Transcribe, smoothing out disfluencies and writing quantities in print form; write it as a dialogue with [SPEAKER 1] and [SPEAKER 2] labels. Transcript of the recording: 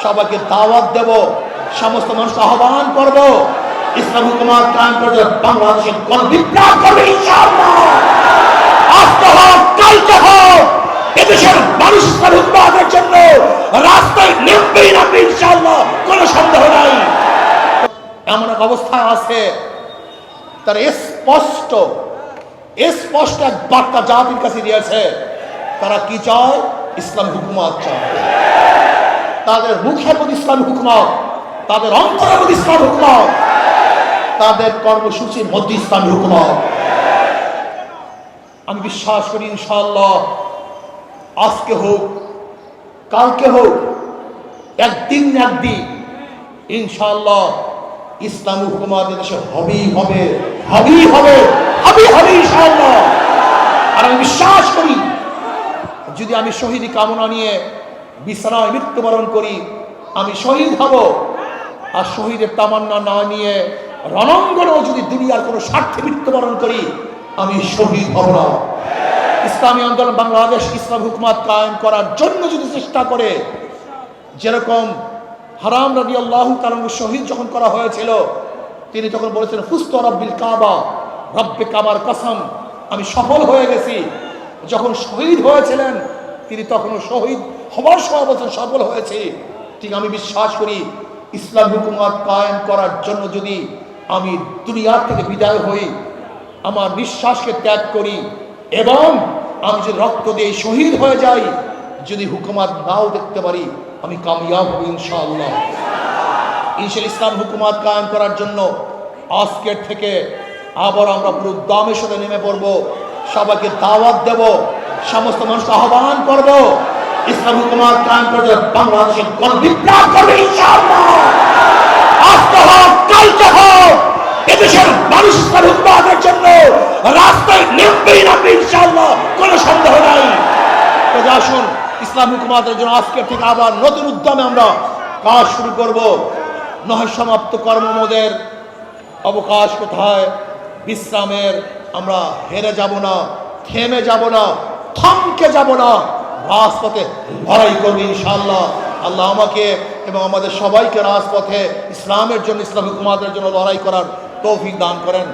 [SPEAKER 1] সবাইকে দাওয়াত দেব, সমস্ত মানুষকে আহ্বান করব ইসলাম হুকুমত কায়েম করতে বাংলাদেশে গণবিপ্লব করবে ইনশাআল্লাহ। আজকে হোক কালকে হোক এদেশের মানুষ ইসলাম হুকুমতের জন্য রাস্তায় নেমবেই না ইনশাআল্লাহ, কোনো সন্দেহ নাই। এমন এক অবস্থা আছে তার স্পষ্ট এক বার্তা জাতির কাছে দিয়েছে। তারা কি চায়? ইসলাম হুকুমত চায়। তাদের মুখের মধ্যে ইসলাম হুকুমত, তাদের অন্তরের মধ্যে ইসলাম হুকুমত, তাদের কর্মসূচির মধ্যে ইসলাম হুকুমত। আমি বিশ্বাস করি ইনশাআল্লাহ আজকে হোক কালকে হোক একদিন ইনশাআল্লাহ ইসলাম হুকুমত দেশে হবেই হবে ইনশাআল্লাহ। আর আমি বিশ্বাস করি যদি আমি শহীদ কামনা নিয়ে বিছানায় মৃত্যুবরণ করি আমি শহীদ হব, আর শহীদের তামান্না না নিয়ে রণাঙ্গনেও যদি দুনিয়ার কোনো স্বার্থে মৃত্যুবরণ করি আমি শহীদ হব না। ইসলামী আন্দোলন বাংলাদেশ ইসলাম হুকুমত কায়েম করার জন্য যদি চেষ্টা করে, যেরকম হারাম রাদিয়াল্লাহু তাআলা শহীদ যখন করা হয়েছিল তিনি তখন বলেছিলেন ফুস্তু রাব্বিল কাবা, রব্বে কাবার কসম, আমি সফল হয়ে গেছি। যখন শহীদ হয়েছিলেন তিনি তখনও শহীদ হবার সময় বলছেন সফল হয়েছে। ঠিক আমি বিশ্বাস করি ইসলাম হুকুমত কায়েম করার জন্য যদি আমি দুনিয়ার থেকে বিদায় হই, আমার নিঃশ্বাসকে ত্যাগ করি এবং আমি যদি রক্ত দিয়ে শহীদ হয়ে যাই, যদি হুকুমত নাও দেখতে পারি আমি কামিয়াব হব ইনশাআল্লাহ। ইসলাম হুকুমত কায়েম করার জন্য আজকের থেকে আবার আমরা পুরো দমের সাথে নেমে পড়ব, সবাইকে দাওয়াত দেব, সমস্ত মানুষকে আহ্বান করব ইসলাম হুকুমত কায়েম করতে বাংলাদেশে গণবিপ্লব করবে ইনশাআল্লাহ। আজকে হোক কালকে হোক এদেশের মানুষ ইসলাম হুকুমতের জন্য রাস্তায় নেমবেই না ইনশাআল্লাহ, কোনো সন্দেহ নাই। তো আসুন ইসলাম হুকুমতের জন্য আজকের থেকে আবার নতুন উদ্যমে আমরা কাজ শুরু করব। নয় সমাপ্ত কর্মমোদের অবকাশ কোথায়, বিশ্রামের আমরা হেরে যাব না, থেমে যাব না, থমকে যাব না, রাজপথে লড়াই করবে ইনশাআল্লাহ। আল্লাহ আমাকে এবং আমাদের সবাইকে রাজপথে ইসলামের জন্য ইসলাম হুকুমতের জন্য লড়াই করার তৌফিক দান করেন।